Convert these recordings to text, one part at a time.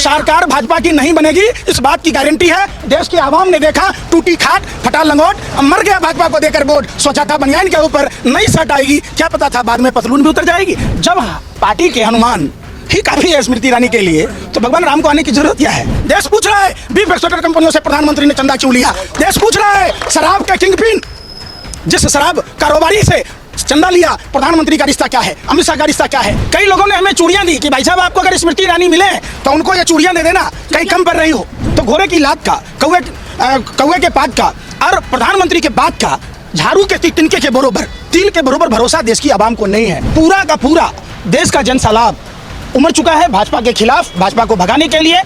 सरकार भाजपा की नहीं बनेगी, इस बात की गारंटी है। देश की आवाम ने देखा, टूटी खाट फटा लंगोट, मर गया भाजपा को देकर वोट। सोचा था बनियान के ऊपर नई शर्ट आएगी, क्या पता था बाद में पतलून भी उतर जाएगी। जब पार्टी के हनुमान ही काफी है स्मृति ईरानी के लिए, तो भगवान राम को आने की जरूरत क्या है। देश पूछ रहा है बीफ एक्सपोर्टर कंपनियों से प्रधानमंत्री ने चंदा क्यों लिया। देश पूछ रहा है शराब का किंगपिन, जिस शराब कारोबारी से चंदा लिया, प्रधानमंत्री का रिश्ता क्या है, अमित शाह का रिश्ता क्या है। कई लोगों ने हमें चूड़ियां दी कि भाई साहब आपको अगर स्मृति ईरानी मिले तो उनको ये चूड़ियां दे देना, कहीं कम पर रही हो। तो घोड़े की लात का, कौवे के पात का और प्रधानमंत्री के बात का झाड़ू के तिनके के बरोबर, तिल के बरोबर भरोसा देश की आवाम को नहीं है। पूरा का पूरा देश का जनसैलाब उमड़ चुका है भाजपा के खिलाफ, भाजपा को भगाने के लिए।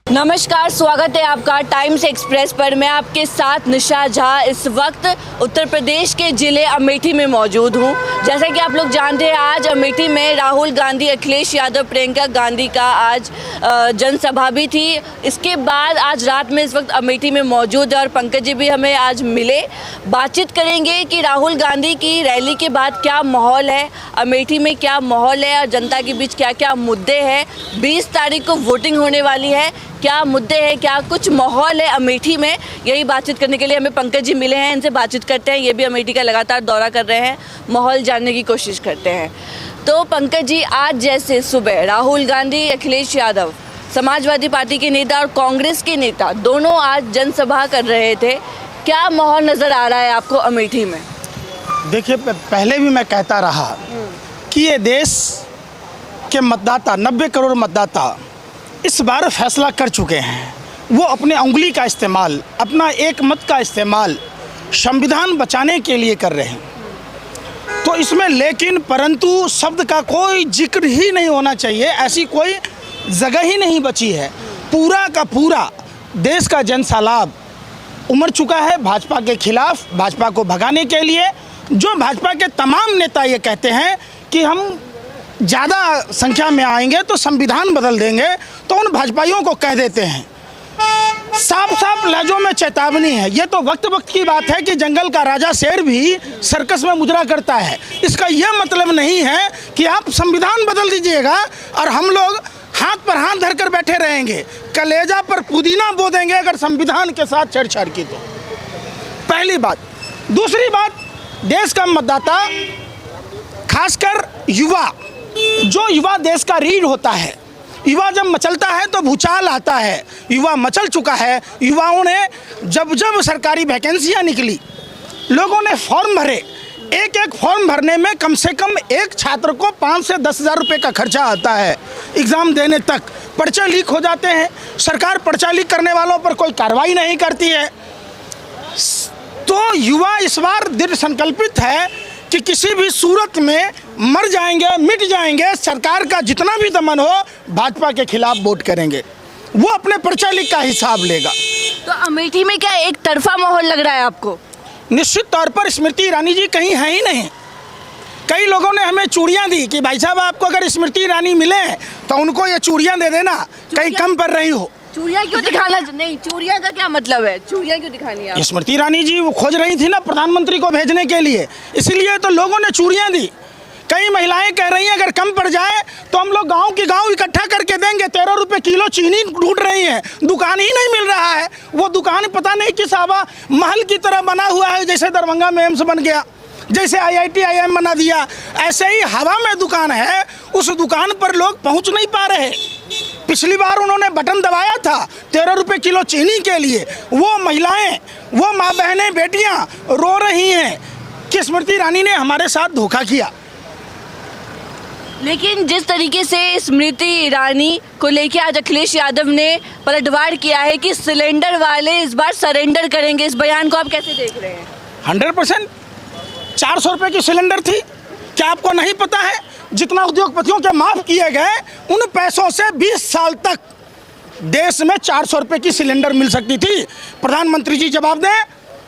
नमस्कार, स्वागत है आपका टाइम्स एक्सप्रेस पर। मैं आपके साथ निशा झा इस वक्त उत्तर प्रदेश के ज़िले अमेठी में मौजूद हूं। जैसा कि आप लोग जानते हैं, आज अमेठी में राहुल गांधी, अखिलेश यादव, प्रियंका गांधी का आज जनसभा भी थी। इसके बाद आज रात में इस वक्त अमेठी में मौजूद है और पंकज जी भी हमें आज मिले। बातचीत करेंगे कि राहुल गांधी की रैली के बाद क्या माहौल है, अमेठी में क्या माहौल है और जनता के बीच क्या क्या मुद्दे हैं। 20 तारीख को वोटिंग होने वाली है, क्या मुद्दे हैं, क्या कुछ माहौल है अमेठी में, यही बातचीत करने के लिए हमें पंकज जी मिले हैं। इनसे बातचीत करते हैं। ये भी अमेठी का लगातार दौरा कर रहे हैं, माहौल जानने की कोशिश करते हैं। तो पंकज जी, आज जैसे सुबह राहुल गांधी, अखिलेश यादव, समाजवादी पार्टी के नेता और कांग्रेस के नेता दोनों आज जनसभा कर रहे थे, क्या माहौल नज़र आ रहा है आपको अमेठी में? देखिए, पहले भी मैं कहता रहा कि ये देश के मतदाता, 90 करोड़ मतदाता इस बार फैसला कर चुके हैं। वो अपने उंगली का इस्तेमाल, अपना एक मत का इस्तेमाल संविधान बचाने के लिए कर रहे हैं। तो इसमें लेकिन परंतु शब्द का कोई जिक्र ही नहीं होना चाहिए, ऐसी कोई जगह ही नहीं बची है। पूरा का पूरा देश का जनसैलाब उमड़ चुका है भाजपा के खिलाफ, भाजपा को भगाने के लिए। जो भाजपा के तमाम नेता ये कहते हैं कि हम ज़्यादा संख्या में आएंगे तो संविधान बदल देंगे, तो उन भाजपाइयों को कह देते हैं, साफ साफ लहजों में चेतावनी है। ये तो वक्त वक्त की बात है कि जंगल का राजा शेर भी सर्कस में मुजरा करता है। इसका यह मतलब नहीं है कि आप संविधान बदल दीजिएगा और हम लोग हाथ पर हाथ धरकर बैठे रहेंगे, कलेजा पर पुदीना बो देंगे अगर संविधान के साथ छेड़छाड़ की। तो पहली बात। दूसरी बात, देश का मतदाता, खासकर युवा, जो युवा देश का रीढ़ होता है, युवा जब मचलता है तो भूचाल आता है। युवा मचल चुका है। युवाओं ने जब जब सरकारी वैकेंसियां निकली, लोगों ने फॉर्म भरे। एक एक फॉर्म भरने में कम से कम एक छात्र को 5 से 10 हज़ार रुपये का खर्चा आता है एग्ज़ाम देने तक। पर्चे लीक हो जाते हैं, सरकार पर्चा लीक करने वालों पर कोई कार्रवाई नहीं करती है। तो युवा इस बार दृढ़ संकल्पित है कि किसी भी सूरत में मर जाएंगे, मिट जाएंगे, सरकार का जितना भी दमन हो भाजपा के खिलाफ वोट करेंगे। वो अपने पर्चा लीक का हिसाब लेगा। तो अमेठी में क्या एक तरफा माहौल लग रहा है आपको? निश्चित तौर पर स्मृति ईरानी जी कहीं है ही नहीं। कई लोगों ने हमें चूड़ियां दी कि भाई साहब आपको अगर स्मृति ईरानी मिले तो उनको ये चूड़ियां दे देना, कहीं कम पर रही हो। चूड़ियाँ क्यों दिखाना? नहीं, चूड़ियाँ का क्या मतलब है? चूड़ियाँ क्यों दिखानी है? स्मृति ईरानी जी वो खोज रही थी ना प्रधानमंत्री को भेजने के लिए, इसलिए तो लोगों ने चूड़ियाँ दी। कई महिलाएं कह रही हैं अगर कम पड़ जाए तो हम लोग गांव की गांव इकट्ठा करके देंगे। 13 रुपये किलो चीनी ढूंढ रही हैं, दुकान ही नहीं मिल रहा है। वो दुकान पता नहीं किस हवा महल की तरह बना हुआ है, जैसे दरभंगा में एम्स बन गया, जैसे IIT IIM बना दिया, ऐसे ही हवा में दुकान है। उस दुकान पर लोग पहुंच नहीं पा रहे। पिछली बार उन्होंने बटन दबाया था 13 रुपये किलो चीनी के लिए। वो महिलाएं, वो माँ बहनें, बेटियां रो रही हैं कि स्मृति ईरानी ने हमारे साथ धोखा किया। लेकिन जिस तरीके से स्मृति ईरानी को लेके आज अखिलेश यादव ने पलटवार किया है कि सिलेंडर वाले इस बार सरेंडर करेंगे, इस बयान को आप कैसे देख रहे हैं? 100% 400 रुपये की सिलेंडर थी। क्या आपको नहीं पता है जितना उद्योगपतियों के माफ़ किए गए, उन पैसों से 20 साल तक देश में 400 रुपये की सिलेंडर मिल सकती थी। प्रधानमंत्री जी जवाब दें,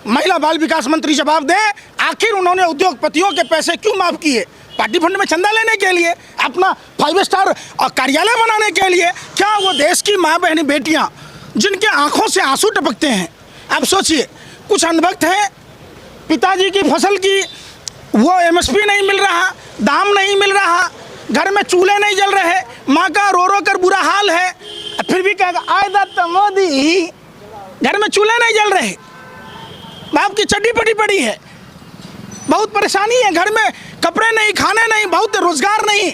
महिला बाल विकास मंत्री जवाब दें, आखिर उन्होंने उद्योगपतियों के पैसे क्यों माफ़ किए? पार्टी फंड में चंदा लेने के लिए, अपना 5 स्टार कार्यालय बनाने के लिए? क्या वो देश की माँ बहनी बेटियाँ जिनके आंखों से आंसू टपकते हैं? आप सोचिए, कुछ अनभक्त हैं, पिताजी की फसल की वो MSP नहीं मिल रहा, दाम नहीं मिल रहा, घर में चूल्हे नहीं जल रहे, कहेगा आए दत्त मोदी, घर में चूल्हे नहीं जल रहे, बाप की चड्डी पड़ी पड़ी है, बहुत परेशानी है, घर में कपड़े नहीं, खाने नहीं, बहुत रोजगार नहीं,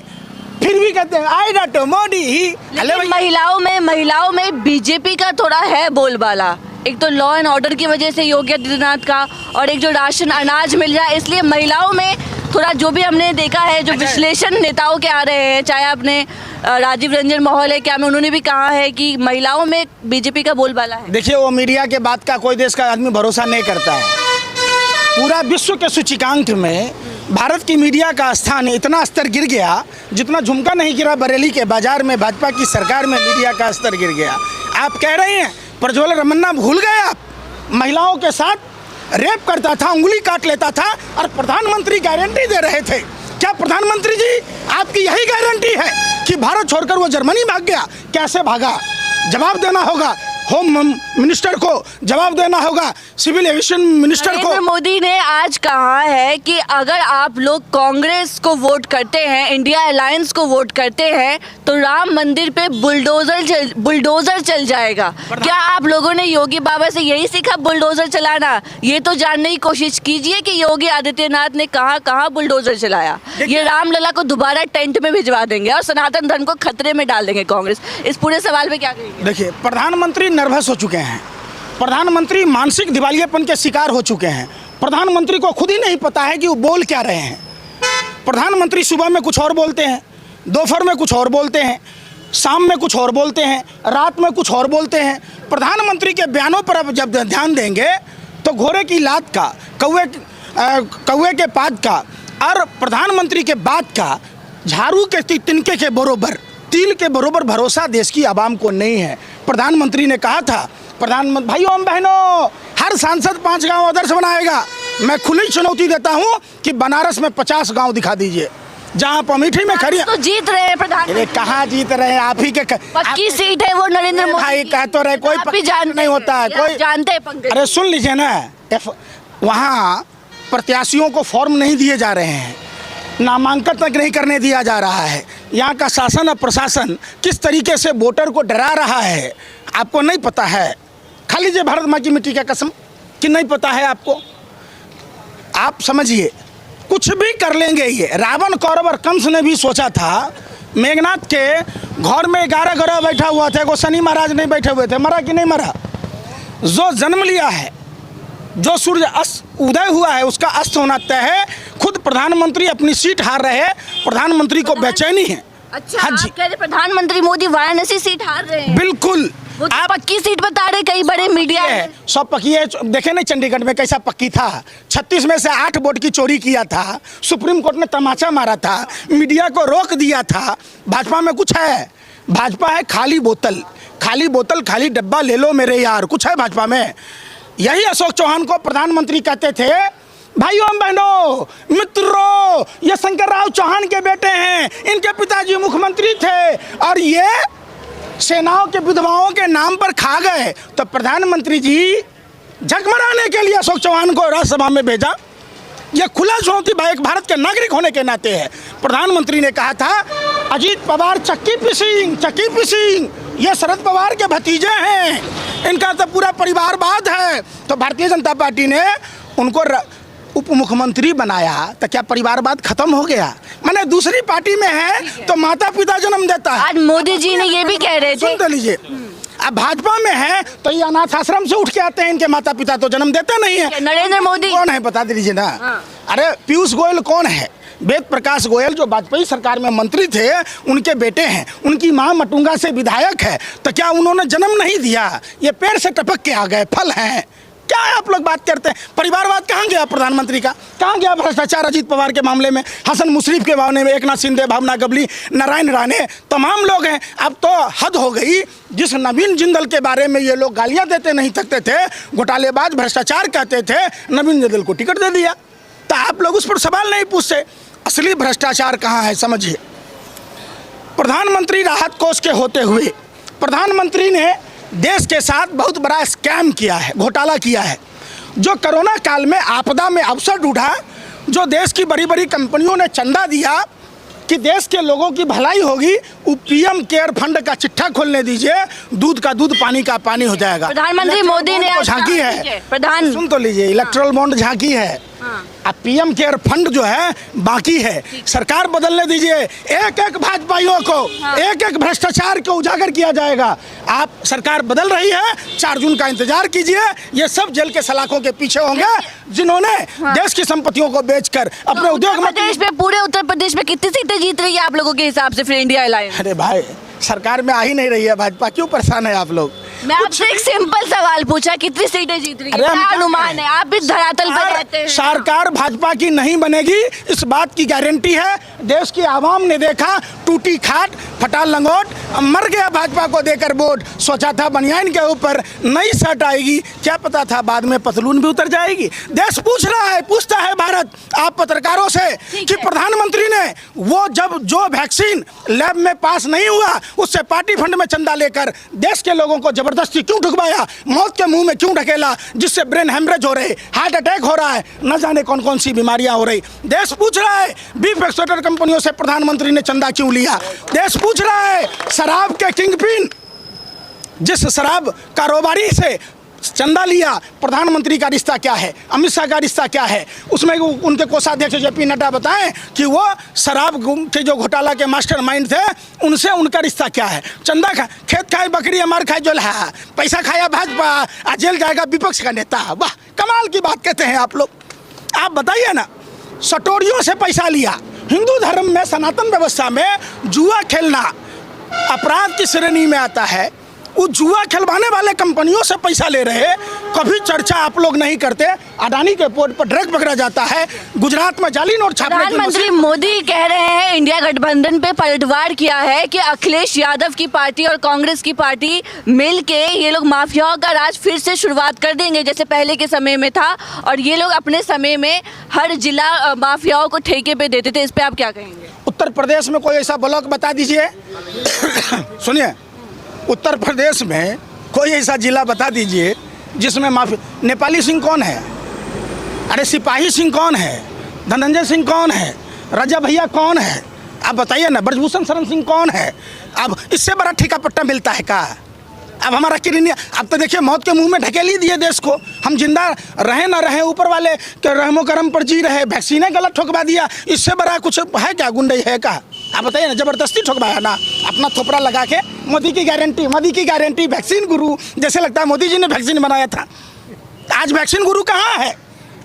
फिर भी कहते हैं आई डॉक्टर मोदी। लेकिन महिलाओं में बीजेपी का थोड़ा है बोलबाला। एक तो लॉ एंड ऑर्डर की वजह से योगी आदित्यनाथ का, और एक जो राशन अनाज मिल रहा है, इसलिए महिलाओं में थोड़ा जो भी हमने देखा है, जो विश्लेषण नेताओं के आ रहे हैं, चाहे आपने राजीव रंजन महल है क्या में, उन्होंने भी कहा है कि महिलाओं में बीजेपी का बोलबाला है। देखिए, वो मीडिया के बात का कोई देश का आदमी भरोसा नहीं करता है। पूरा विश्व के सूचकांक में भारत की मीडिया का स्थान इतना स्तर गिर गया जितना झुमका नहीं गिरा बरेली के बाजार में भाजपा की सरकार में मीडिया का स्तर गिर गया। आप कह रहे हैं प्रज्वल रमन्ना भूल गए आप, महिलाओं के साथ रेप करता था, उंगली काट लेता था, और प्रधानमंत्री गारंटी दे रहे थे। क्या प्रधानमंत्री जी आपकी यही गारंटी है कि भारत छोड़कर वो जर्मनी भाग गया? कैसे भागा? जवाब देना होगा होम मिनिस्टर को, जवाब देना होगा सिविल एविएशन मिनिस्टर को। नरेंद्र मोदी ने आज कहा है कि अगर आप लोग कांग्रेस को वोट करते हैं, इंडिया अलायंस को वोट करते हैं, तो राम मंदिर पे बुलडोजर चल जाएगा। क्या आप लोगों ने योगी बाबा से यही सीखा, बुलडोजर चलाना? ये तो जानने की कोशिश कीजिए कि योगी आदित्यनाथ ने कहाँ बुलडोजर चलाया। ये रामलला को दोबारा टेंट में भिजवा देंगे और सनातन धर्म को खतरे में डाल देंगे कांग्रेस। इस पूरे सवाल पे क्या कहेंगे? देखिए, प्रधानमंत्री नर्वस हो चुके हैं, प्रधानमंत्री मानसिक दिवालियापन के शिकार हो चुके हैं। प्रधानमंत्री को खुद ही नहीं पता है कि वो बोल क्या रहे हैं। प्रधानमंत्री सुबह में कुछ और बोलते हैं, दोपहर में कुछ और बोलते हैं, शाम में कुछ और बोलते हैं, रात में कुछ और बोलते हैं। प्रधानमंत्री के बयानों पर अब जब ध्यान देंगे तो घोड़े की लात का, कौवे के पाद का और प्रधानमंत्री के बात का झाड़ू के तिनके के बरोबर, तिल के बरोबर भरोसा देश की आवाम को नहीं है। प्रधानमंत्री ने कहा था, प्रधानमंत्री भाइयों और बहनों, हर सांसद 5 गांव आदर्श बनाएगा। मैं खुली चुनौती देता हूं कि बनारस में 50 गांव दिखा दीजिए जहां अमेठी में खड़ी। तो जीत रहे हैं प्रधानमंत्री। अरे कहाँ जीत रहे हैं? आप ही के पक्की सीट है वो नरेंद्र मोदी भाई कह तो रहे, कोई नहीं होता है, कोई जानते हैं पंकज। अरे सुन लीजिए ना, वहाँ प्रत्याशियों को फॉर्म नहीं दिए जा रहे हैं, नामांकन तक नहीं करने दिया जा रहा है। यहाँ का शासन और प्रशासन किस तरीके से वोटर को डरा रहा है आपको नहीं पता है। खा लीजिए भारत माँ की मिट्टी का कसम कि नहीं पता है आपको। आप समझिए, कुछ भी कर लेंगे ये। रावण, कौरव और कंस ने भी सोचा था। मेघनाथ के घर में 11 ग्रह बैठा हुआ था, वो शनि महाराज नहीं बैठे हुए थे। मरा कि नहीं मरा? जो जन्म लिया है, जो सूर्य अस्त उदय हुआ है, उसका अस्त होना तय है। खुद प्रधानमंत्री अपनी सीट हार रहे हैं, प्रधानमंत्री को बेचैनी है। अच्छा, आप कह रहे प्रधानमंत्री मोदी वाराणसी सीट हार रहे हैं? बिल्कुल। आप पक्की सीट बता रहे, कई बड़े मीडिया है सब पक्की है। देखे नहीं चंडीगढ़ में कैसा पक्की था? 36 में से 8 वोट की चोरी किया था, सुप्रीम कोर्ट ने तमाचा मारा था, मीडिया को रोक दिया था। भाजपा में कुछ है? भाजपा है खाली बोतल, खाली बोतल, खाली डब्बा, ले लो मेरे यार। कुछ है भाजपा में? यही अशोक चौहान को प्रधानमंत्री कहते थे। भाइयों बहनों मित्रों, ये शंकर राव चौहान के बेटे हैं, इनके पिताजी मुख्यमंत्री थे और ये सेनाओं के विधवाओं के नाम पर खा गए। तो प्रधानमंत्री जी झकमराने के लिए अशोक चौहान को राज्यसभा में भेजा। ये खुला चुनौती एक भारत के नागरिक होने के नाते है। प्रधानमंत्री ने कहा था अजीत पवार चक्की पिसिंग, ये शरद पवार के भतीजे हैं, इनका तो पूरा परिवारवाद है। तो भारतीय जनता पार्टी ने उनको उप मुख्यमंत्री बनाया। तो क्या परिवारवाद खत्म हो गया? माने दूसरी पार्टी में है तो माता पिता जन्म देता है। आज मोदी जी ने ये भी कह रहे थे, सुन लीजिए, अब भाजपा में है तो ये अनाथ आश्रम से उठ के आते हैं, इनके माता पिता तो जन्म देते नहीं है। नरेंद्र मोदी कौन है बता दीजिए ना। हाँ। अरे पीयूष गोयल कौन है? वेद प्रकाश गोयल जो वाजपेयी सरकार में मंत्री थे, उनके बेटे हैं। उनकी माँ मटुंगा से विधायक है। तो क्या उन्होंने जन्म नहीं दिया? ये पेड़ से टपक के आ गए, फल हैं। क्या आप लोग बात करते हैं? परिवारवाद कहाँ गया प्रधानमंत्री का? कहाँ गया भ्रष्टाचार? अजीत पवार के मामले में, हसन मुशरीफ के मामले में, एकनाथ शिंदे, भावना गवली, नारायण राणे, तमाम लोग हैं। अब तो हद हो गई। जिस नवीन जिंदल के बारे में ये लोग गालियाँ देते नहीं थकते थे, घोटालेबाज, भ्रष्टाचार कहते थे, नवीन जिंदल को टिकट दे दिया। तो आप लोग उस पर सवाल नहीं पूछते। असली भ्रष्टाचार कहाँ है समझिए। प्रधानमंत्री राहत कोष के होते हुए प्रधानमंत्री ने देश के साथ बहुत बड़ा स्कैम किया है, घोटाला किया है। जो कोरोना काल में आपदा में अवसर ढूंढा, जो देश की बड़ी बड़ी कंपनियों ने चंदा दिया, कि देश के लोगों की भलाई होगी, वो पीएम केयर फंड का चिट्ठा खोलने दीजिए, दूध का दूध पानी का पानी हो जाएगा। प्रधानमंत्री मोदी ने आज झांकी कहा, है, ठीक है, प्रधान सुन तो लीजिए, इलेक्ट्रल बॉन्ड झांकी है। अब पीएम केयर फंड जो है बाकी है, सरकार बदलने दीजिए, एक एक भाजपाइयों को एक एक भ्रष्टाचार को उजागर किया जाएगा। आप सरकार बदल रही है, 4 जून का इंतजार कीजिए। ये सब जेल के सलाखों के पीछे होंगे जिन्होंने देश की संपत्तियों को बेचकर अपने उद्योग प्रदेश में, पूरे उत्तर प्रदेश में कितनी सीटें जीत रही है आप लोगों के हिसाब से फिर इंडिया अलायंस? अरे भाई, सरकार में आ ही नहीं रही है भाजपा, क्यों परेशान है आप लोग? मैं आपसे एक सिंपल सवाल पूछा, कितनी सीटें जीत रही है, क्या अनुमान है? आप भी धरातल पर रहते हैं। सरकार भाजपा की नहीं बनेगी, इस बात की गारंटी है। देश की आवाम ने देखा, टूटी खाट, फटा लंगोट, मर गया भाजपा को देकर वोट। सोचा था बनियान के ऊपर नई शर्ट आएगी, क्या पता था बाद में पतलून भी उतर जाएगी। देश पूछ रहा है, पूछता है भारत आप पत्रकारों से कि प्रधानमंत्री ने वो जब जो वैक्सीन लैब में पास नहीं हुआ, उससे पार्टी फंड में चंदा लेकर देश के लोगों को जबरदस्ती क्यों ढुकवाया, मौत के मुंह में क्यों ढकेला, जिससे ब्रेन हेमरेज हो रहे, हार्ट अटैक हो रहा है, न जाने कौन कौन सी बीमारियां हो रही। देश पूछ रहा है बीफ एक्सपोर्टर कंपनियों से प्रधानमंत्री ने चंदा क्यों लिया। देश पूछ रहा है शराब के किंगपिन, जिस शराब कारोबारी से चंदा लिया, प्रधानमंत्री का रिश्ता क्या है, अमित शाह का रिश्ता क्या है, उसमें उनके कोषाध्यक्ष जेपी नड्डा बताएं कि वो शराब के जो घोटाला के मास्टरमाइंड थे, उनसे उनका रिश्ता क्या है। चंदा खा, खेत खाए बकरी, मार खाए जो है, पैसा खाया भाजपा, जेल जाएगा विपक्ष का नेता। वाह, कमाल की बात कहते हैं आप लोग। आप बताइए ना, सटोरियों से पैसा लिया, हिंदू धर्म में, सनातन व्यवस्था में जुआ खेलना अपराध की श्रेणी में आता है। वो जुआ खिलवाने वाले कंपनियों से पैसा ले रहे, कभी चर्चा आप लोग नहीं करते। अडानी के पोर्ट पर ड्रग पकड़ा जाता है, गुजरात में जाली नोट छापने की। प्रधानमंत्री मोदी कह रहे हैं इंडिया गठबंधन पे पलटवार किया है कि अखिलेश यादव की पार्टी और कांग्रेस की पार्टी मिल के ये लोग माफियाओं का राज फिर से शुरुआत कर देंगे, जैसे पहले के समय में था, और ये लोग अपने समय में हर जिला माफियाओं को ठेके पे देते थे। इस पे आप क्या कहेंगे? उत्तर प्रदेश में कोई ऐसा ब्लॉक बता दीजिए सुनिए, उत्तर प्रदेश में कोई ऐसा जिला बता दीजिए जिसमें माफी। नेपाली सिंह कौन है? अरे सिपाही सिंह कौन है? धनंजय सिंह कौन है? रजा भैया कौन है? आप बताइए ना। ब्रजभूषण शरण सिंह कौन है? अब इससे बड़ा ठेका पट्टा मिलता है क्या? अब हमारा किरनिया, अब तो देखिए मौत के मुंह में ढकेल ही दिए देश को। हम जिंदा रहे ना रहे, ऊपर वाले के रहमो करम पर जी रहे, वैक्सीने गलत ठोकवा दिया, इससे बड़ा कुछ है क्या? गुंडई है क्या? आप बताइए ना, जबरदस्ती ठोकवाया ना, अपना थोपड़ा लगा के। मोदी की गारंटी, वैक्सीन गुरु, जैसे लगता है मोदी जी ने वैक्सीन बनाया था। आज वैक्सीन गुरु कहाँ है?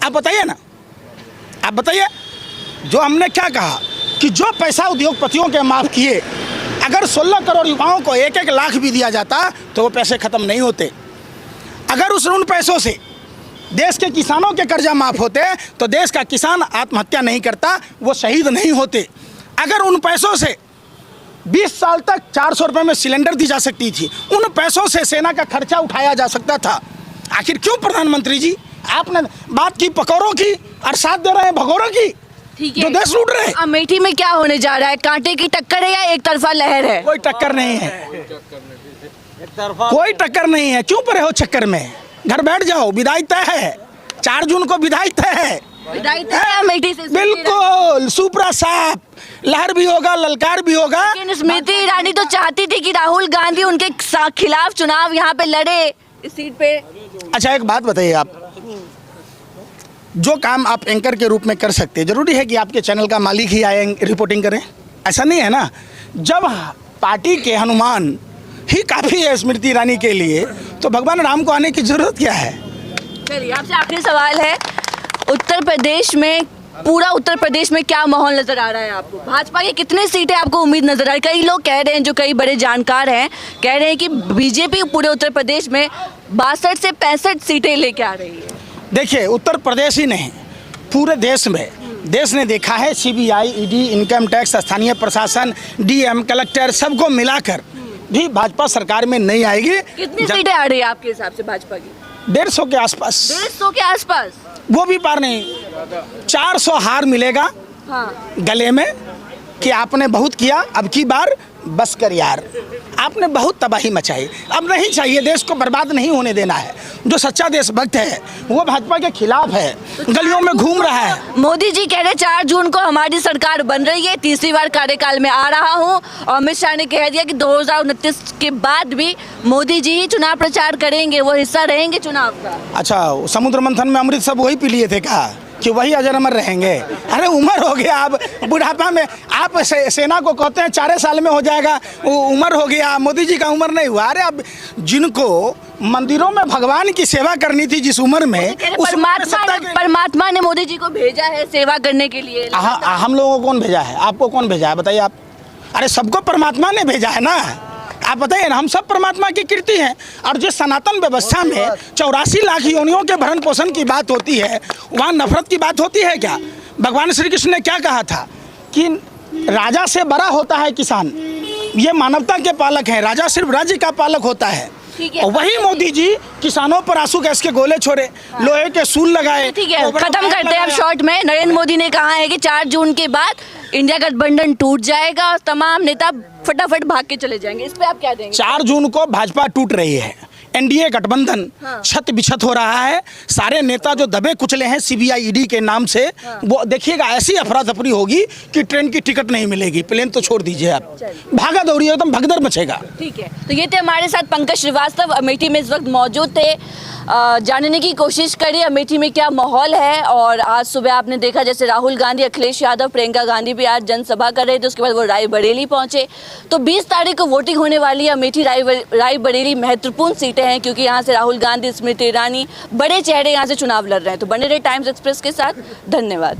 आप बताइए ना, आप बताइए। जो हमने क्या कहा कि जो पैसा उद्योगपतियों के माफ किए, अगर 16 करोड़ युवाओं को 1-1 लाख भी दिया जाता तो वो पैसे खत्म नहीं होते। अगर उन पैसों से देश के किसानों के कर्जा माफ होते तो देश का किसान आत्महत्या नहीं करता, वो शहीद नहीं होते। अगर उन पैसों से 20 साल तक 400 रुपये में सिलेंडर दी जा सकती थी, उन पैसों से सेना का खर्चा उठाया जा सकता था। आखिर क्यों प्रधानमंत्री जी आपने बात की पकौड़ों की और साथ दे रहे हैं भगोड़ों की, जो देश लूट रहे हैं? अमेठी में क्या होने जा रहा है? कांटे की टक्कर है या एक तरफा लहर है? कोई टक्कर नहीं है, कोई टक्कर नहीं है। क्यों पड़े हो चक्कर में? घर बैठ जाओ, विदाई तय है, 4 जून को विदाई तय है। विदाई तय है अमेठी से? बिल्कुल, सुपरा साफ, लहर भी होगा, ललकार भी होगा। लेकिन स्मृति ईरानी तो चाहती थी कि राहुल गांधी उनके खिलाफ चुनाव यहाँ पे लड़े इस सीट पे। अच्छा एक बात बताइए, आप जो काम आप एंकर के रूप में कर सकते हैं, जरूरी है कि आपके चैनल का मालिक ही आए रिपोर्टिंग करें? ऐसा नहीं है ना। जब पार्टी के हनुमान ही काफ़ी है स्मृति ईरानी के लिए, तो भगवान राम को आने की जरूरत क्या है? चलिए, आपसे आखिरी सवाल है, उत्तर प्रदेश में, पूरा उत्तर प्रदेश में क्या माहौल नजर आ रहा है आपको? भाजपा की कितने सीटें आपको उम्मीद नजर आ रही है? कई लोग कह रहे हैं, जो कई बड़े जानकार हैं, कह रहे हैं कि बीजेपी पूरे उत्तर प्रदेश में 62 से 65 सीटें लेके आ रही है। देखिए, उत्तर प्रदेश ही नहीं, पूरे देश में देश ने देखा है, सीबीआई, ईडी, इनकम टैक्स, स्थानीय प्रशासन, डीएम, कलेक्टर, सबको मिलाकर भी भाजपा सरकार में नहीं आएगी। कितनी सीटें आ रही है आपके हिसाब से भाजपा की? 150 के आसपास। 150 के आसपास? वो भी पार नहीं, 400 हार मिलेगा गले में कि आपने बहुत किया, अब की बार बस कर यार। आपने बहुत तबाही मचाई। अब नहीं चाहिए, देश को बर्बाद नहीं होने देना है। जो सच्चा देशभक्त है वो भाजपा के खिलाफ है, गलियों में घूम रहा है। मोदी जी कह रहे 4 जून को हमारी सरकार बन रही है, तीसरी बार कार्यकाल में आ रहा हूं, और अमित शाह ने कह दिया कि 2029 के बाद भी मोदी जी ही चुनाव प्रचार करेंगे, वो हिस्सा रहेंगे चुनाव का। अच्छा, समुद्र मंथन में अमृत सब वही पी लिए थे क्या कि वही अजर अमर रहेंगे? अरे उम्र हो गया, अब बुढ़ापा में आप सेना को कहते हैं 4 साल में हो जाएगा, उम्र हो गया। मोदी जी का उम्र नहीं हुआ। अरे अब जिनको मंदिरों में भगवान की सेवा करनी थी जिस उम्र में, परमात्मा ने मोदी जी को भेजा है सेवा करने के लिए। हम लोगों को कौन भेजा है? आपको कौन भेजा है बताइए आप? अरे सबको परमात्मा ने भेजा है ना। आप बताइए ना, हम सब परमात्मा की कृति हैं। और जिस सनातन व्यवस्था में 84 लाख योनियों के भरण पोषण की बात होती है, वहाँ नफरत की बात होती है क्या? भगवान श्री कृष्ण ने क्या कहा था कि राजा से बड़ा होता है किसान, ये मानवता के पालक हैं, राजा सिर्फ राज्य का पालक होता है। और वही मोदी जी किसानों पर आंसू गैस के गोले छोड़े, लोहे के सूल लगाए। ठीक है, खत्म करते हैं अब शॉर्ट में। नरेंद्र मोदी ने कहा है कि 4 जून के बाद इंडिया गठबंधन टूट जाएगा और तमाम नेता फटाफट भाग के चले जाएंगे। इस पे आप क्या देंगे? 4 जून को भाजपा टूट रही है, एनडीए गठबंधन छत बिछत हो रहा है। सारे नेता जो दबे कुचले हैं सीबीआई ईडी के नाम से, वो देखिएगा ऐसी अफरा तफरी होगी कि ट्रेन की टिकट नहीं मिलेगी, प्लेन तो छोड़ दीजिए आप, भागा दौड़ी एकदम भगदड़ मचेगा। ठीक है, तो ये थे हमारे साथ पंकज श्रीवास्तव, अमेठी में इस वक्त मौजूद थे। जानने की कोशिश करिए अमेठी में क्या माहौल है। और आज सुबह आपने देखा जैसे राहुल गांधी, अखिलेश यादव, प्रियंका गांधी भी आज जनसभा कर रहे थे, उसके बाद वो रायबरेली पहुंचे। तो 20 तारीख को वोटिंग होने वाली है। अमेठी रायबरेली महत्वपूर्ण सीटें हैं क्योंकि यहाँ से राहुल गांधी, स्मृति ईरानी, बड़े चेहरे यहाँ से चुनाव लड़ रहे हैं। तो बने रहे टाइम्स एक्सप्रेस के साथ। धन्यवाद।